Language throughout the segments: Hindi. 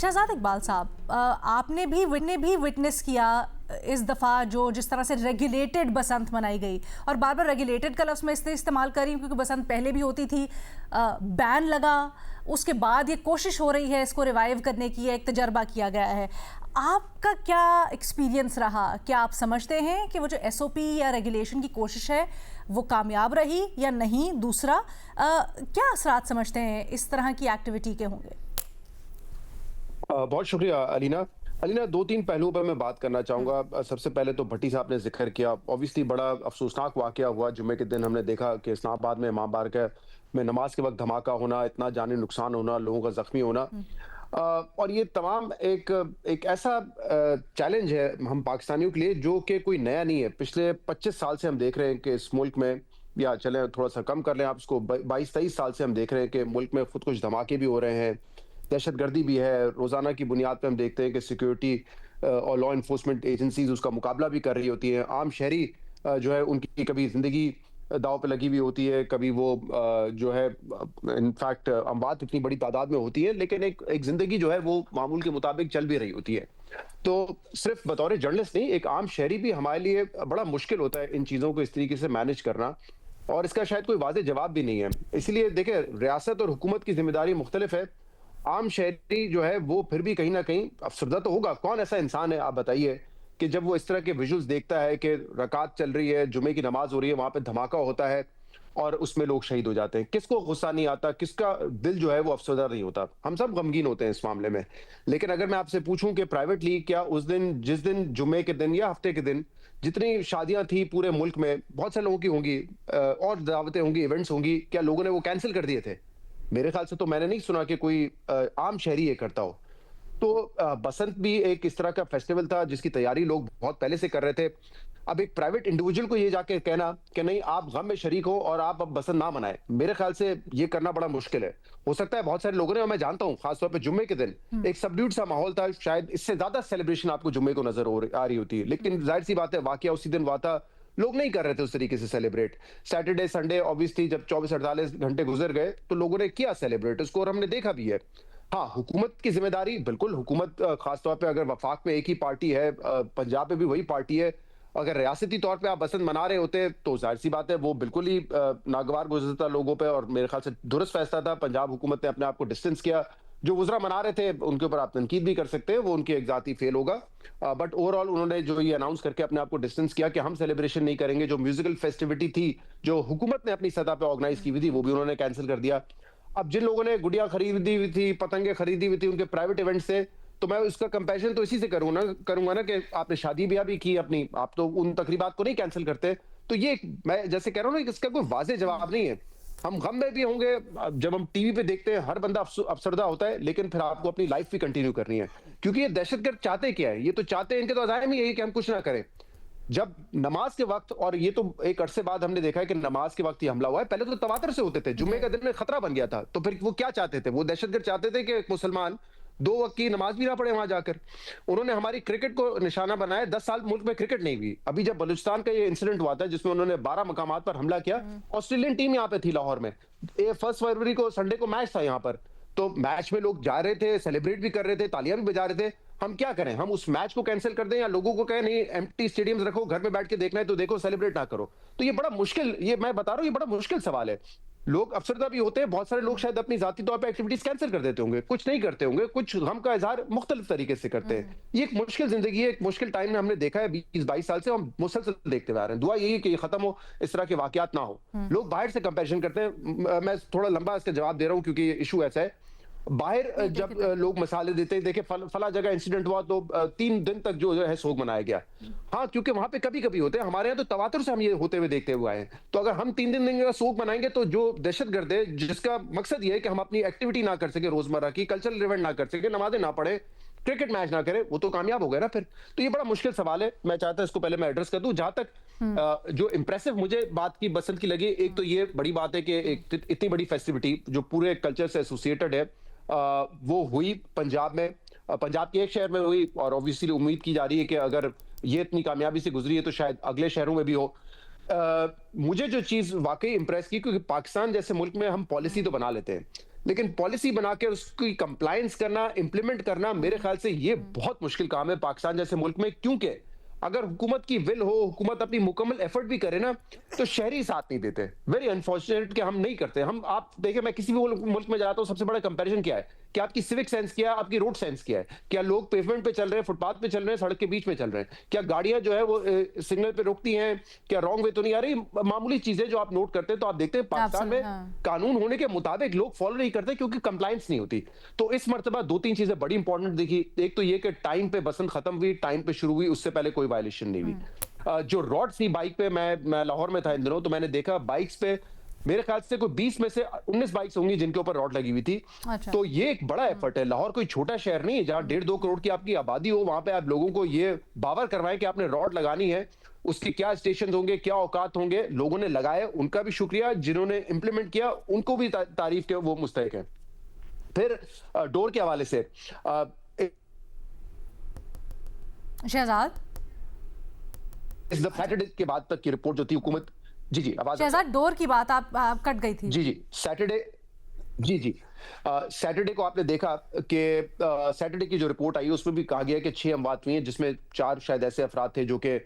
शहजाद इकबाल साहब, आपने भी विटनेस किया इस दफ़ा जो जिस तरह से रेगुलेटेड बसंत मनाई गई, और बार बार रेगुलेटेड का लफ्ज़ मैं इसलिए इस्तेमाल कर रही हूँ क्योंकि बसंत पहले भी होती थी, बैन लगा, उसके बाद ये कोशिश हो रही है इसको रिवाइव करने की, एक तजर्बा किया गया है। आपका क्या एक्सपीरियंस रहा? क्या आप समझते हैं कि वो जो एसओपी या रेगुलेशन की कोशिश है वो कामयाब रही या नहीं? दूसरा, क्या असरात समझते हैं इस तरह की एक्टिविटी के होंगे? बहुत शुक्रिया अलीना। अलीना, 2-3 पहलुओं पर मैं बात करना चाहूँगा। सबसे पहले तो भट्टी साहब ने ज़िक्र किया, ऑब्वियसली बड़ा अफ़सोसनाक वाक़या हुआ जुम्मे के दिन। हमने देखा कि इस्लामाबाद में इमाम बारगाह में नमाज के वक़्त धमाका होना, इतना जानी नुकसान होना, लोगों का ज़ख्मी होना। और ये तमाम एक एक ऐसा चैलेंज है हम पाकिस्तानियों के लिए जो कि कोई नया नहीं है। पिछले 25 साल से हम देख रहे हैं कि इस मुल्क में, या चलें थोड़ा-सा कम कर लें आप इसको, 22-23 साल से हम देख रहे हैं कि मुल्क में खुद कुछ धमाके भी हो रहे हैं, दहशतगर्दी भी है। रोज़ाना की बुनियाद पे हम देखते हैं कि सिक्योरिटी और लॉ एनफोर्समेंट एजेंसीज़ उसका मुकाबला भी कर रही होती हैं। आम शहरी जो है उनकी कभी ज़िंदगी दाँव पे लगी हुई होती है, कभी वो जो है इनफैक्ट अमवात इतनी बड़ी तादाद में होती है, लेकिन एक एक ज़िंदगी जो है वो मामूल के मुताबिक चल भी रही होती है। तो सिर्फ़ बतौर जर्नलिस्ट नहीं, एक आम शहरी भी हमारे लिए बड़ा मुश्किल होता है इन चीज़ों को इस तरीके से मैनेज करना, और इसका शायद कोई वाज़ेह जवाब भी नहीं है। इसीलिए देखिए, रियासत और हुकूमत की ज़िम्मेदारी मुख्तलिफ है। आम शहरी जो है वो फिर भी कहीं न कहीं अफ़सरदा तो होगा। कौन ऐसा इंसान है, आप बताइए, कि जब वो इस तरह के विजुअल्स देखता है कि रकात चल रही है, जुमे की नमाज़ हो रही है, वहाँ पे धमाका होता है और उसमें लोग शहीद हो जाते हैं। किसको गुस्सा नहीं आता? किसका दिल जो है वो अफ़सरदा नहीं होता? हम सब गमगीन होते हैं इस मामले में। लेकिन अगर मैं आपसे पूछूँ कि प्राइवेटली क्या उस दिन, जिस दिन जुमे के दिन या हफ्ते के दिन जितनी शादियाँ थी पूरे मुल्क में, बहुत से लोगों की होंगी, और दावतें होंगी, इवेंट्स होंगी, क्या लोगों ने वो कैंसल कर दिए थे? मेरे ख्याल से तो मैंने नहीं सुना कि कोई आम शहरी ये करता हो। तो बसंत भी एक इस तरह का फेस्टिवल था जिसकी तैयारी लोग बहुत पहले से कर रहे थे। अब एक प्राइवेट इंडिविजुअल को ये जाके कहना कि नहीं, आप गम में शरीक हो और आप अब बसंत ना मनाएं, मेरे ख्याल से ये करना बड़ा मुश्किल है। हो सकता है बहुत सारे लोगों ने, और मैं जानता हूँ खासतौर पे जुम्मे के दिन एक सबड्यूड सा माहौल था, शायद इससे ज्यादा सेलिब्रेशन आपको जुम्मे को नजर आ रही होती है, लेकिन जाहिर सी बात है वाकया उसी दिन हुआ था, लोग नहीं कर रहे थे उस तरीके से सेलिब्रेट। सैटरडे संडे ऑब्वियसली जब 24-48 घंटे गुजर गए तो लोगों ने किया सेलिब्रेट, उसको और हमने देखा भी है। हाँ, हुकूमत की ज़िम्मेदारी बिल्कुल, हुकूमत खास तौर पे अगर वफाक में एक ही पार्टी है, पंजाब में भी वही पार्टी है, अगर रियासती तौर पे आप बसंत मना रहे होते तो ज़ाहिर-सी बात है वो बिल्कुल ही नागवार गुज़रता लोगों पे, और मेरे ख्याल से दुरुस्त फैसला था। पंजाब हुकूमत ने अपने आप को डिस्टेंस किया। जो वुज़रा मना रहे थे उनके ऊपर आप तनकीद भी कर सकते हैं, वो उनकी एक ज़ाती फ़ेल होगा। बट ओवरऑल उन्होंने जो ये अनाउंस करके अपने आप को डिस्टेंस किया कि हम सेलिब्रेशन नहीं करेंगे। जो म्यूज़िकल फेस्टिविटी थी, जो हुकूमत ने अपनी सतह पे ऑर्गेनाइज़ की हुई थी, वो भी उन्होंने कैंसल कर दिया। अब जिन लोगों ने गुड़िया खरीदी हुई थी, पतंगे खरीदी हुई थी उनके प्राइवेट इवेंट से, तो मैं उसका कंपैरिजन तो इसी से करूंगा ना कि आपने शादी ब्याह भी की अपनी, आप तो उन तकरीबात को नहीं कैंसिल करते। तो ये मैं जैसे कह रहा हूँ ना कि इसका कोई वाज़ेह जवाब नहीं है। हम गम में भी होंगे, जब हम टीवी पे देखते हैं हर बंदा अफसरदा होता है, लेकिन फिर आपको अपनी लाइफ भी कंटिन्यू करनी है, क्योंकि ये दहशतगर्द चाहते क्या है? ये तो चाहते हैं, इनके तो अज़ाइम ही यही कि हम कुछ ना करें। जब नमाज के वक्त, और ये तो एक अरसे बाद हमने देखा है कि नमाज के वक्त ये हमला हुआ है, पहले तो तवातर से होते थे, जुम्मे का दिन में खतरा बन गया था, तो फिर वो क्या चाहते थे? वो दहशतगर्द चाहते थे कि मुसलमान 2 वक्त की नमाज भी ना पढ़े वहां जाकर। उन्होंने हमारी क्रिकेट को निशाना बनाया। 10 साल मुल्क में क्रिकेट नहीं हुई। अभी जब बलूचिस्तान का ये इंसिडेंट हुआ था जिसमें उन्होंने 12 मकामात पर हमला किया, ऑस्ट्रेलियन टीम यहाँ पे थी लाहौर में, 1 फरवरी को संडे को मैच था यहाँ पर, तो मैच में लोग जा रहे थे, सेलिब्रेट भी कर रहे थे, तालियां भी बजा रहे थे। हम क्या करें? हम उस मैच को कैंसिल कर दें, या लोगों को कहें नहीं एम्प्टी स्टेडियम्स रखो, घर में बैठ के देखना है तो देखो, सेलिब्रेट ना करो? तो ये बड़ा मुश्किल, ये मैं बता रहा हूँ, ये बड़ा मुश्किल सवाल है। लोग अफसरदा भी होते हैं, बहुत सारे लोग शायद अपनी जाती तौर पे एक्टिविटीज कैंसिल कर देते होंगे, कुछ नहीं करते होंगे, कुछ गम का इजहार मुख्तलिफ तरीके से करते हैं। ये एक मुश्किल जिंदगी है, एक मुश्किल टाइम में हमने देखा है 20-22 साल से, हम मुसलसल देखते आ रहे हैं। दुआ यही है कि ये खत्म हो, इस तरह के वाकयात ना हो। लोग बाहर से कंपैरिजन करते हैं, मैं थोड़ा लंबा इसका जवाब दे रहा हूँ क्योंकि ये इशू ऐसा है। बाहर जब लोग मसाले देते हैं, देखिए फला जगह इंसिडेंट हुआ तो 3 दिन तक जो है सोग मनाया गया। हाँ, क्योंकि वहां पे कभी कभी होते हैं, हमारे यहाँ तो तवातुर से हम ये होते हुए देखते हुए आए हैं। तो अगर हम 3 दिन का सोग मनाएंगे तो जो दहशतगर्द है, जिसका मकसद ये है कि हम अपनी एक्टिविटी ना कर सके, रोजमर्रा की कल्चरल इवेंट ना कर सके, नमाजें ना पढ़े, क्रिकेट मैच ना करे, वो तो कामयाब हो गए ना फिर। तो ये बड़ा मुश्किल सवाल है। मैं चाहता इसको पहले मैं एड्रेस कर दूं। जहां तक जो इंप्रेसिव मुझे बात की बसंत की लगी, एक तो ये बड़ी बात है कि एक इतनी बड़ी फेस्टिविटी जो पूरे कल्चर से एसोसिएटेड है, वो हुई पंजाब में, पंजाब के एक शहर में हुई, और ऑब्वियसली उम्मीद की जा रही है कि अगर ये इतनी कामयाबी से गुजरी है तो शायद अगले शहरों में भी हो। मुझे जो चीज वाकई इंप्रेस की, क्योंकि पाकिस्तान जैसे मुल्क में हम पॉलिसी तो बना लेते हैं, लेकिन पॉलिसी बना के उसकी कंप्लायंस करना, इम्प्लीमेंट करना मेरे ख्याल से ये बहुत मुश्किल काम है पाकिस्तान जैसे मुल्क में, क्योंकि अगर हुकूमत की विल हो, हुकूमत अपनी मुकम्मल एफर्ट भी करे ना, तो शहरी साथ नहीं देते। वेरी अनफॉर्चुनेट कि हम नहीं करते। हम, आप देखिए, मैं किसी भी मुल्क में जाता हूँ, सबसे बड़ा कंपैरिजन क्या है कि आपकी सिविक सेंस क्या है, आपकी रोड सेंस क्या है। क्या लोग पेवमेंट पे चल रहे हैं, फुटपाथ पे चल रहे हैं, सड़क के बीच में चल रहे हैं? क्या गाड़ियां जो है वो सिग्नल पे रुकती हैं? क्या रॉन्ग वे तो नहीं आ रही? मामूली चीजें जो आप नोट करते हैं, तो आप देखते हैं पाकिस्तान में कानून होने के मुताबिक लोग फॉलो नहीं करते क्योंकि कंप्लायंस नहीं होती। तो इस मर्तबा दो तीन चीजें बड़ी इंपॉर्टेंट देखी। एक तो ये कि टाइम पे बसंत खत्म हुई, टाइम पे शुरू हुई, उससे पहले कोई वायलेशन नहीं हुई। जो रॉड सी बाइक पे, मैं लाहौर में था इन दिनों, तो मैंने देखा बाइक्स पे मेरे ख्याल से कोई 20 में से 19 बाइक्स होंगी जिनके ऊपर रॉड लगी हुई थी। अच्छा। तो ये एक बड़ा एफर्ट है। लाहौर कोई छोटा शहर नहीं है जहां 1.5-2 करोड़ की आपकी आबादी हो, वहां पे आप लोगों को ये बावर करवाएं कि आपने रॉड लगानी है, उसके क्या स्टेशन होंगे, क्या औकात होंगे। लोगों ने लगाए, उनका भी शुक्रिया। जिन्होंने इंप्लीमेंट किया उनको भी तारीफ के वो मुस्तहिक है। फिर डोर के हवाले से शहजाद, इस सैटरडे के बाद तक की रिपोर्ट जो थी हुकूमत, जी आवाज, शहजाद डोर की बात आप कट गई थी। जी सैटरडे, जी सैटरडे को आपने देखा कि सैटरडे की जो रिपोर्ट आई उसमें भी कहा गया कि 6 अमवात हुई हैं, जिसमें 4 शायद ऐसे अफराद थे जो कि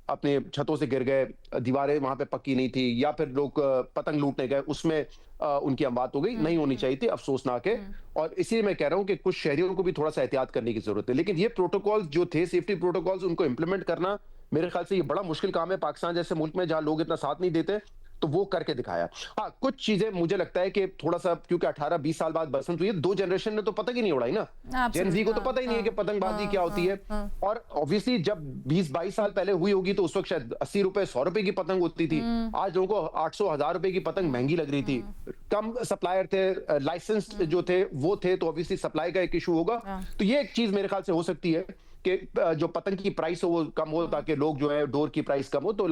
अपने छतों से गिर गए, दीवारें वहां पे पक्की नहीं थी, या फिर लोग पतंग लूटने गए, उसमें उनकी अमवात हो गई। नहीं होनी चाहिए थी, अफसोसनाक है। और इसीलिए मैं कह रहा हूं कि कुछ शहरियों को भी थोड़ा सा एहतियात करने की जरूरत है। लेकिन ये प्रोटोकॉल जो थे, सेफ्टी प्रोटोकॉल्स, उनको इंप्लीमेंट करना मेरे ख्याल से ये बड़ा मुश्किल काम है पाकिस्तान जैसे मुल्क में जहां लोग इतना साथ नहीं देते। तो वो करके दिखाया। हाँ, कुछ चीजें मुझे लगता है कि थोड़ा सा, क्योंकि 18-20 साल बाद बसंत हुई है, 2 जनरेशन ने तो पतंग ही नहीं उड़ाई ना। जेन जी को तो पता ही नहीं है कि पतंगबाजी क्या होती है। और ऑब्वियसली जब 20-22 साल पहले हुई होगी तो उस वक्त शायद 80 रुपए 100 रुपए की पतंग होती थी। आज लोगों को 800-1000 रुपए की पतंग महंगी लग रही थी। कम सप्लायर थे, लाइसेंस जो थे वो थे, तो ऑब्वियसली सप्लाई का एक इशू होगा। तो ये एक चीज मेरे ख्याल से हो सकती है कि जो पतंग की प्राइस हो वो कम हो, ताकि लोग जो है डोर की प्राइस कम हो तो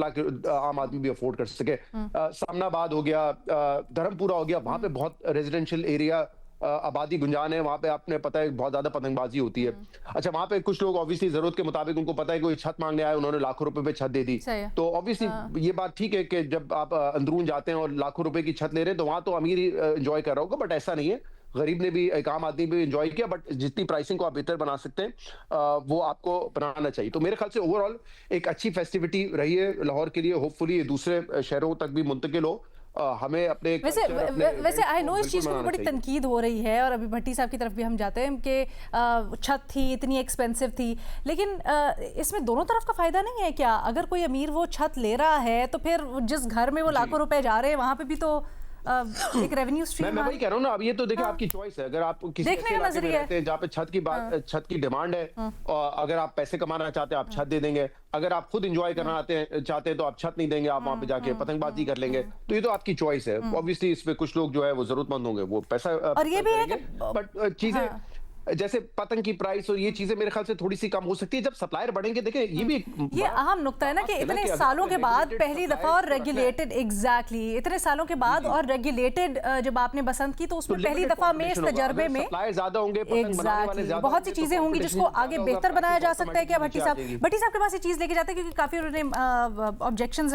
आम आदमी भी अफोर्ड कर सके। सामनाबाद हो गया, धर्मपुरा हो गया, वहां पे बहुत रेजिडेंशियल एरिया, आबादी गुंजान है, वहां पे आपने पता है बहुत ज्यादा पतंगबाजी होती है। अच्छा, वहां पे कुछ लोग ऑब्वियसली जरूरत के मुताबिक, उनको पता है कोई छत मांगने आए, उन्होंने लाखों रुपए पे छत दे दी। तो ऑब्वियसली ये बात ठीक है कि जब आप अंदरून जाते हैं और लाखों रुपए की छत ले रहे हैं, तो वहां तो अमीर ही एंजॉय कर रहा होगा, बट ऐसा नहीं है। गरीब ने भी, एक आम आदमी भी एंजॉय किया। बट जितनी प्राइसिंग को आप बेहतर बना सकते हैं वो आपको बनाना चाहिए। तो मेरे ख्याल से ओवरऑल एक अच्छी फेस्टिविटी रही है लाहौर के लिए। होपफुली ये दूसरे शहरों तक भी मुंतकिल हो। हमें अपने वैसे आई नो इस चीज़ को बड़ी तनकीद हो रही है, और अभी भट्टी साहब की तरफ भी हम जाते हैं कि छत थी, इतनी एक्सपेंसिव थी, लेकिन इसमें दोनों तरफ का फायदा नहीं है क्या? अगर कोई अमीर वो छत ले रहा है तो फिर जिस घर में वो लाखों रुपए जा रहे हैं वहां पे भी तो एक रेवेन्यू स्ट्रीम। मैं वही कह रहा हूँ ना। अब ये तो देखिए आपकी चॉइस है। अगर आप किसी ऐसे इलाके में रहते हैं जहाँ पे छत की डिमांड है, और अगर आप पैसे कमाना चाहते हैं आप छत दे देंगे। अगर आप खुद एंजॉय करना चाहते हैं तो आप छत नहीं देंगे, आप वहां पे जाके पतंगबाजी कर लेंगे। तो ये तो आपकी चॉइस है। ऑब्वियसली इसमें कुछ लोग जो है वो जरूरतमंद होंगे, वो पैसा, और ये भी है कि बट चीजें जैसे पतंग की प्राइस और ये चीजें मेरे ख्याल से थोड़ी सी कम हो सकती है जब सप्लायर बढ़ेंगे। देखें, ये भी ये अहम नुक्ता है ना कि इतने सालों के बाद पहली दफा और रेगुलेटेड, एग्जैक्टली इतने सालों के बाद और रेगुलेटेड जब आपने बसंत की, तो उसमें पहली दफा में इस तजर्बे में ज्यादा होंगे, बहुत सी चीजें होंगी जिसको आगे बेहतर बनाया जा सकता है। क्या भट्टी साहब के पास ये चीज लेके जाते हैं, क्योंकि काफी उन्होंने ऑब्जेक्शंस